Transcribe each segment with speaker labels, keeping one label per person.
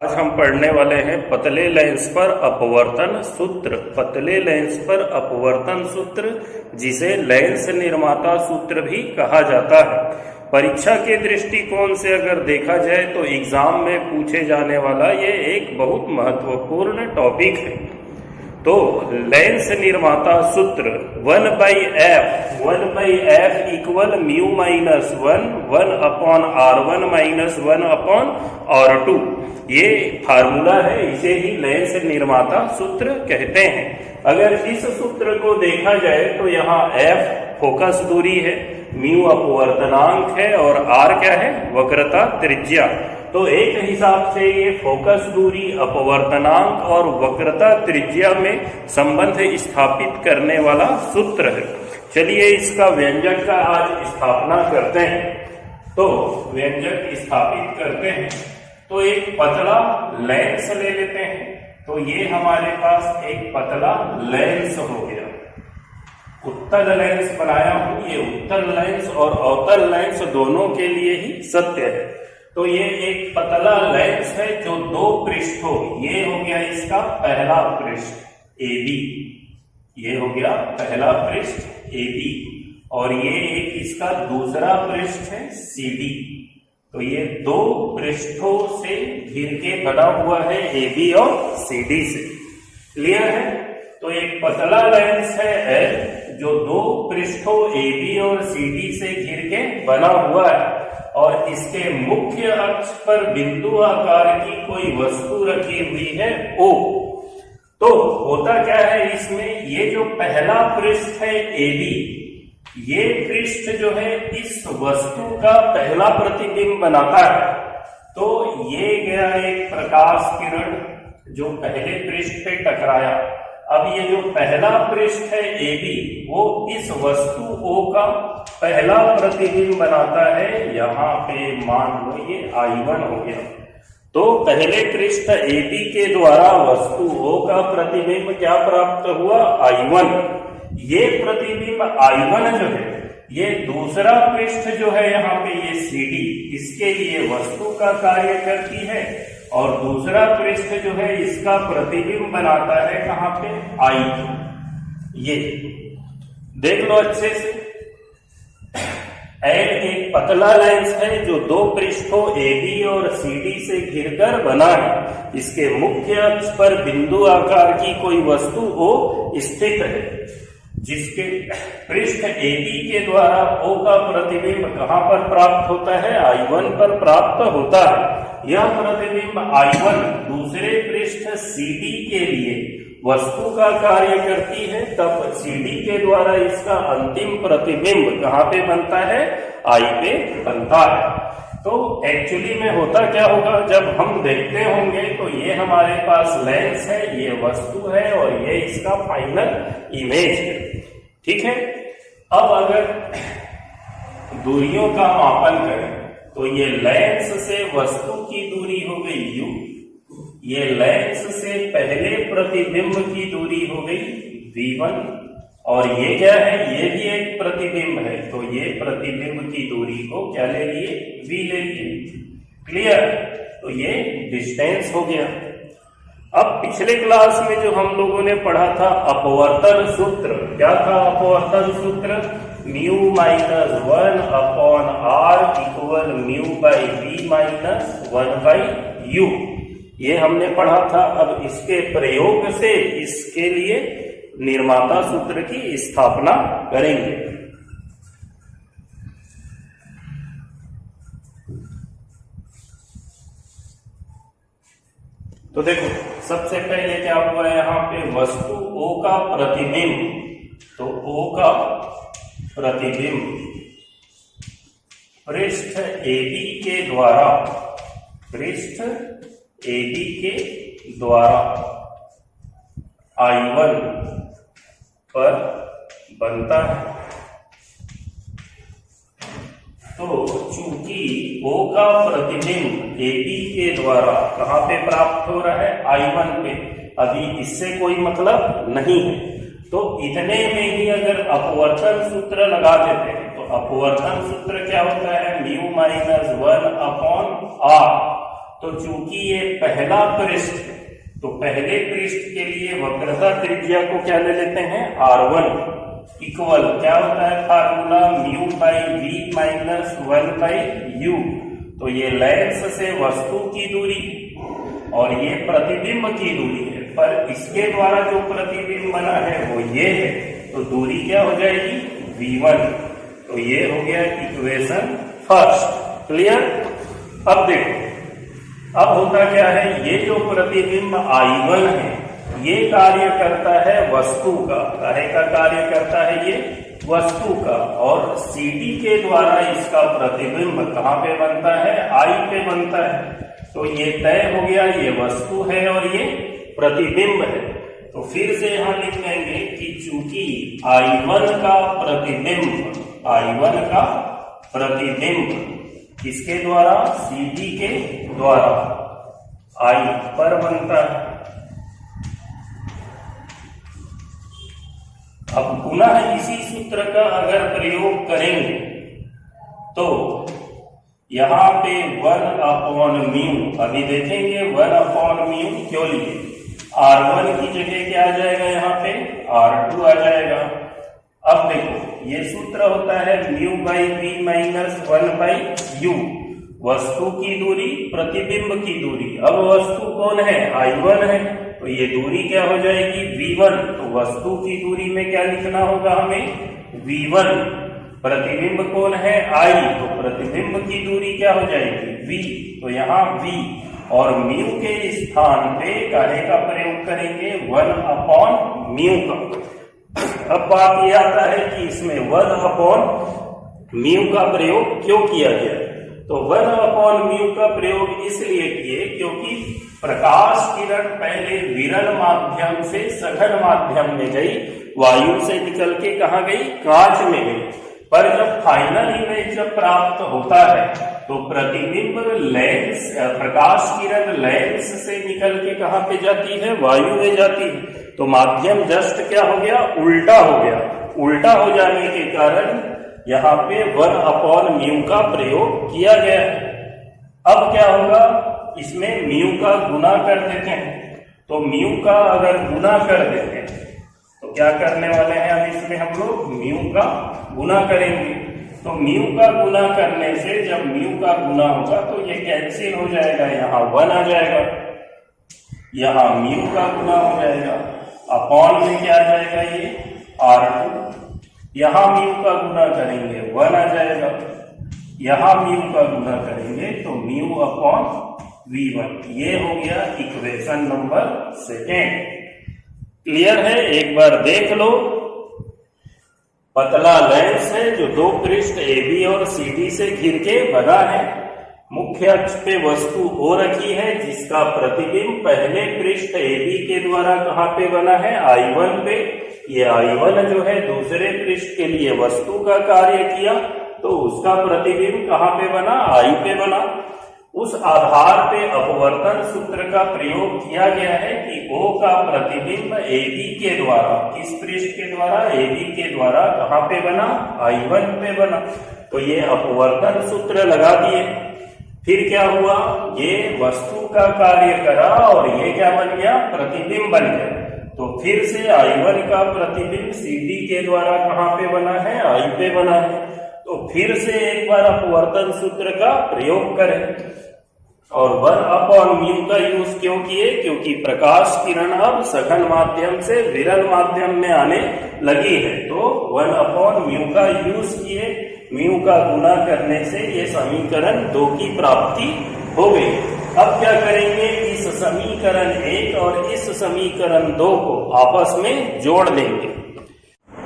Speaker 1: आज हम पढ़ने वाले हैं पतले लेंस पर अपवर्तन सूत्र। पतले लेंस पर अपवर्तन सूत्र, जिसे लेंस निर्माता सूत्र भी कहा जाता है। परीक्षा के दृष्टिकोण से अगर देखा जाए तो एग्जाम में पूछे जाने वाला ये एक बहुत महत्वपूर्ण टॉपिक है। तो लेंस निर्माता सूत्र 1/f equal mu minus 1/r1 minus 1/r2, ये फार्मूला है, इसे ही लेंस निर्माता सूत्र कहते हैं। अगर इस सूत्र को देखा जाए तो यहाँ f फोकस दूरी है, म्यू अपवर्तनांक है और r क्या है, वक्रता त्रिज्या। तो एक हिसाब से ये फोकस दूरी, अपवर्तनांक और वक्रता त्रिज्या में संबंध स्थापित करने वाला सूत्र है। चलिए इसका व्यंजक का आज स्थापना करते हैं। तो व्यंजक स्थापित करते हैं तो एक पतला लेंस ले लेते हैं। तो ये हमारे पास एक पतला लेंस हो गया। उत्तल लेंस बनाया हूं, ये उत्तल लेंस और अवतल लेंस दोनों के लिए ही सत्य है। तो ये एक पतला लेंस है जो दो पृष्ठों, ये हो गया इसका पहला पृष्ठ AB, ये हो गया पहला पृष्ठ AB, और ये एक इसका दूसरा पृष्ठ है CD। तो ये दो पृष्ठों से घिर के बना हुआ है AB और CD से। क्लियर है? तो एक पतला लेंस है L जो दो पृष्ठों AB और CD से घिर के बना हुआ है, और इसके मुख्य अक्ष पर बिंदु आकार की कोई वस्तु रखी हुई है O। तो होता क्या है इसमें, ये जो पहला पृष्ठ है AB, ये पृष्ठ जो है इस वस्तु का पहला प्रतिबिंब बनाता है। तो ये गया एक प्रकाश किरण जो पहले पृष्ठ पे टकराया। अब ये जो पहला पृष्ठ है AB, वो इस वस्तु O का पहला प्रतिबिंब बनाता है। यहाँ पे मान लो ये I1 हो गया। तो पहले पृष्ठ AB के द्वारा वस्तु O का प्रतिबिंब क्या प्राप्त हुआ, I1। ये प्रतिबिंब I1 जो है, ये दूसरा पृष्ठ जो है यहाँ पे ये CD, इसके लिए वस्तु का कार्य करती है, और दूसरा पृष्ठ जो है इसका प्रतिबिंब बनाता है कहाँ पे, I। ये देख लो अच्छे से। L एक पतला लेंस है जो दो पृष्ठों AB और CD से घिरकर बना है। इसके मुख्य अक्ष पर बिंदु आकार की कोई वस्तु O स्थित है, जिसके पृष्ठ AB के द्वारा O का प्रतिबिंब कहाँ पर प्राप्त होता है, I1 पर प्राप्त होता है। यह प्रतिबिंब I1 दूसरे पृष्ठ CD के लिए वस्तु का कार्य करती है, तब CD के द्वारा इसका अंतिम प्रतिबिंब कहाँ पे बनता है, I पे बनता है। तो एक्चुअली में होता क्या होगा, जब हम देखते होंगे तो ये हमारे पास लेंस है, ये वस्तु है, और ये इसका फाइनल इमेज है। ठीक है? अब अगर दूरियों का मापन करें तो ये लेंस से वस्तु की दूरी हो गई U, ये लेंस से पहले प्रतिबिंब की दूरी हो गई V1, और ये क्या है, ये भी एक प्रतिबिंब है। तो ये प्रतिबिंब की दूरी को क्या ले लिए, V ले लिए। क्लियर? तो ये डिस्टेंस हो गया। अब पिछले क्लास में जो हम लोगों ने पढ़ा था अपवर्तन सूत्र, क्या था अपवर्तन सूत्र, mu minus 1/r equal mu by V minus 1/u, ये हमने पढ़ा था। अब इसके प्रयोग से इसके लिए निर्माता सूत्र की स्थापना करेंगे। तो देखो सबसे पहले क्या हुआ है, यहाँ पे वस्तु O का प्रतिबिंब, तो O का प्रतिबिंब पृष्ठ AB के द्वारा, पृष्ठ AB के द्वारा I1 पर बनता है। तो चूंकि O का प्रतिबिंब AB के द्वारा कहाँ पे प्राप्त हो रहा है, I1 पे, अभी इससे कोई मतलब नहीं है। तो इतने में ही अगर अपवर्तन सूत्र लगा देते हैं तो अपवर्तन सूत्र क्या होता है, म्यू माइनस 1/r तो चूंकि ये पहला पृष्ठ है तो पहले पृष्ठ के लिए वक्रता त्रिज्या को क्या ले लेते हैं, R1 इक्वल क्या होता है formula, mu by v minus 1 by u. तो ये लेंस से वस्तु की दूरी और ये प्रतिबिंब की दूरी है, पर इसके द्वारा जो प्रतिबिंब बना है वो ये है, तो दूरी क्या हो जाएगी V1। तो ये हो गया इक्वेशन फर्स्ट। क्लियर। अब देखो अब होता क्या है, ये जो प्रतिबिंब I1 है ये कार्य करता है वस्तु का, काहे का कार्य करता है ये, वस्तु का, और CD के द्वारा इसका प्रतिबिंब कहाँ पे बनता है, I पे बनता है। तो ये तय हो गया, ये वस्तु है और ये प्रतिबिंब है। तो फिर से यहां लिख लेंगे कि चूंकि I1 का प्रतिबिंब किसके द्वारा, CD के द्वारा I पर बनता है। अब पुनः इसी सूत्र का अगर प्रयोग करेंगे तो यहां पे 1/μ, अभी देखेंगे 1/μ क्यों लिए, R1 की जगह क्या आ जाएगा, यहाँ पे R2 आ जाएगा। अब देखो ये सूत्र होता है mu by v minus 1 by u, वस्तु की दूरी प्रतिबिंब की दूरी। अब वस्तु कौन है, I1 है, तो ये दूरी क्या हो जाएगी V1। तो वस्तु की दूरी में क्या लिखना होगा हमें, V1। प्रतिबिंब कौन है, I, तो प्रतिबिंब की दूरी क्या हो जाएगी V, तो यहाँ V, और म्यू के स्थान पे काहे का प्रयोग करेंगे, 1/μ का। अब बात यह आता है कि इसमें 1/μ का प्रयोग क्यों किया गया, तो 1/μ का प्रयोग इसलिए किए क्योंकि प्रकाश किरण पहले विरल माध्यम से सघन माध्यम में गई, वायु से निकल के कहा गई, कांच में गई। पर जब फाइनल इमेज जब प्राप्त होता है तो प्रतिबिंब लेंस, प्रकाश किरण लेंस से निकल के कहां पे जाती है, वायु में जाती है। तो माध्यम जस्ट क्या हो गया, उल्टा हो गया। उल्टा हो जाने के कारण यहाँ पे 1/μ का प्रयोग किया गया है। अब क्या होगा, इसमें म्यू का गुना कर देते हैं। तो म्यू का अगर गुना कर देते हैं तो क्या करने वाले हैं, अब इसमें हम लोग म्यू का गुना करेंगे। तो म्यू का गुना करने से जब म्यू का गुना होगा तो ये कैंसिल हो जाएगा, यहाँ 1 आ जाएगा, यहाँ म्यू का गुना हो जाएगा, अपॉन में क्या आ जाएगा ये R2, यहाँ म्यू का गुना करेंगे 1 आ जाएगा, यहाँ म्यू का गुना करेंगे तो म्यू अपॉन V1। ये हो गया इक्वेशन नंबर 2। क्लियर है, एक बार देख लो। पतला लेंस है जो दो पृष्ठ AB और CD से घिर के बना है। मुख्य अक्ष पे वस्तु हो रखी है जिसका प्रतिबिंब पहले पृष्ठ AB के द्वारा कहाँ पे बना है, I1 पे। ये I1 जो है दूसरे पृष्ठ के लिए वस्तु का कार्य किया तो उसका प्रतिबिंब कहाँ पे बना, I पे बना। उस आधार पे अपवर्तन सूत्र का प्रयोग किया गया है कि O का प्रतिबिंब AB के द्वारा, किस पृष्ठ के द्वारा, AB के द्वारा कहाँ पे बना, I1 पे बना। तो ये अपवर्तन सूत्र लगा दिए। फिर क्या हुआ, ये वस्तु का कार्य करा और ये क्या बन गया, प्रतिबिंब बन गया। तो फिर से I1 का प्रतिबिंब CD के द्वारा कहाँ पे बना है, I पे बना है। तो फिर से एक बार अपवर्तन सूत्र का प्रयोग करें और 1/μ का यूज क्यों किए, क्योंकि प्रकाश किरण अब सघन माध्यम से विरल माध्यम में आने लगी है। तो 1/μ का यूज किए, म्यू का गुना करने से ये समीकरण 2 की प्राप्ति हो गई। अब क्या करेंगे, इस समीकरण 1 और इस समीकरण 2 को आपस में जोड़ देंगे।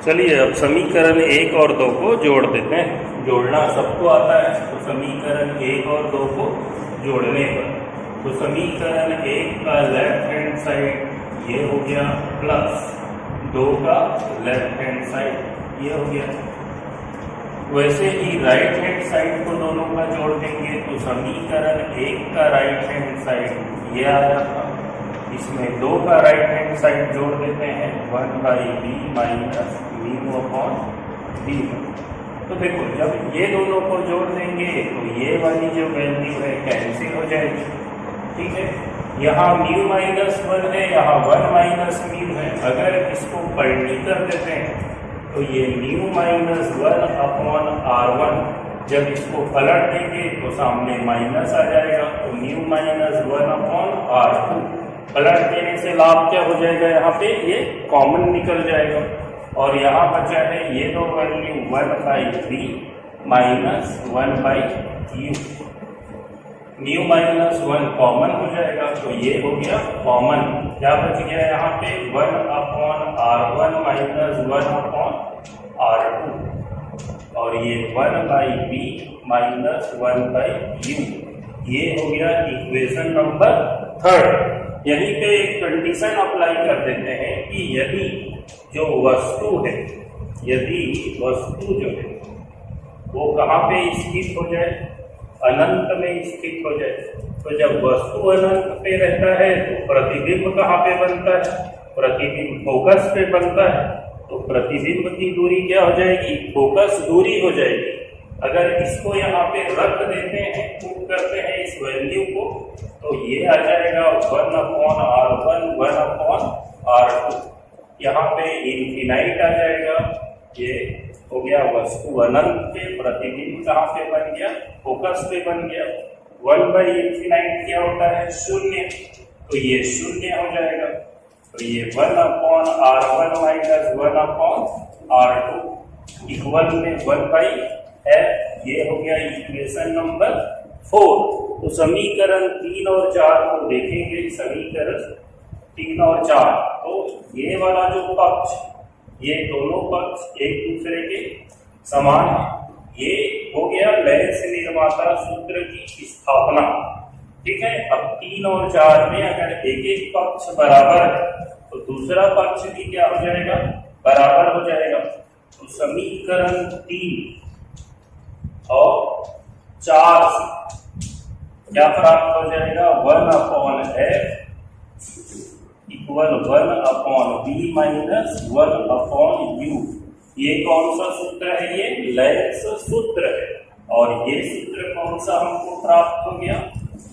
Speaker 1: चलिए अब समीकरण 1 और 2 को जोड़ देते हैं। जोड़ना सबको आता है, तो समीकरण 1 और 2 को जोड़ने पर तो समीकरण 1 का लेफ्ट हैंड साइड ये हो गया प्लस 2 का लेफ्ट हैंड साइड ये हो गया। वैसे ही राइट हैंड साइड को दोनों का जोड़ देंगे तो समीकरण 1 का राइट हैंड साइड ये आया था, इसमें 2 का राइट हैंड साइड जोड़ देते हैं 1/b माइनस μ/b। तो देखो जब ये दोनों को जोड़ देंगे तो ये वाली जो वैल्यू है कैंसिल हो जाएगी ठीक है, यहाँ म्यू माइनस 1 है, यहाँ 1 माइनस म्यू है। अगर इसको पलटी कर देते हैं तो ये म्यू माइनस 1 अपॉन R1, जब इसको पलट देंगे तो सामने माइनस आ जाएगा, तो म्यू माइनस 1 अपॉन R2। पलट देने से लाभ क्या हो जाएगा, यहाँ पे ये कॉमन निकल जाएगा और यहाँ बचा है ये दो value 1/3 minus 1/u। Mu minus 1 common हो जाएगा, तो ये हो गया कॉमन। क्या बच गया यहाँ पे 1 upon R1 minus 1 upon R2 और ये 1/b माइनस 1/u। ये हो गया इक्वेशन नंबर 3। यहीं पे एक कंडीशन अप्लाई कर देते हैं कि यदि जो वस्तु है, यदि वस्तु जो है वो कहाँ पे स्थित हो जाए, अनंत में स्थित हो जाए, तो जब वस्तु अनंत पे रहता है तो प्रतिबिंब कहाँ पे बनता है, प्रतिबिंब फोकस पे बनता है। तो प्रतिबिंब की दूरी क्या हो जाएगी, फोकस दूरी हो जाएगी। अगर इसको यहाँ पे रख देते हैं, पुट करते हैं इस वैल्यू को, तो ये आ जाएगा 1 अपॉन R1 1 अपॉन R2। यहाँ पे इन्फिनाइट आ जाएगा, ये हो गया वस्तु अनंत पे, प्रतिबिंब कहाँ पे बन गया, फोकस पे बन गया। 1/∞ क्या होता है, शून्य, तो ये शून्य हो जाएगा। तो ये 1 upon R1 minus 1 upon R2 equal में 1/f। ये हो गया इक्वेशन नंबर 4। तो समीकरण 3 और 4 को देखेंगे, समीकरण 3 और 4। तो ये वाला जो पक्ष, ये दोनों पक्ष एक दूसरे के समान है। ये हो गया लेंस निर्माता सूत्र की स्थापना। ठीक है, अब 3 और 4 में अगर एक एक पक्ष बराबर है तो दूसरा पक्ष भी क्या हो जाएगा, बराबर हो जाएगा। तो समीकरण 3 और 4 से क्या प्राप्त हो जाएगा, 1 upon f equal 1 upon b minus 1 upon u। ये कौन सा सूत्र है, ये लेंस सूत्र है। और ये सूत्र कौन सा हमको प्राप्त हो गया,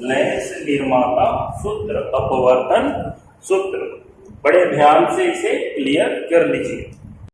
Speaker 1: लेंस निर्माता सूत्र, अपवर्तन सूत्र। बड़े ध्यान से इसे क्लियर कर लीजिए।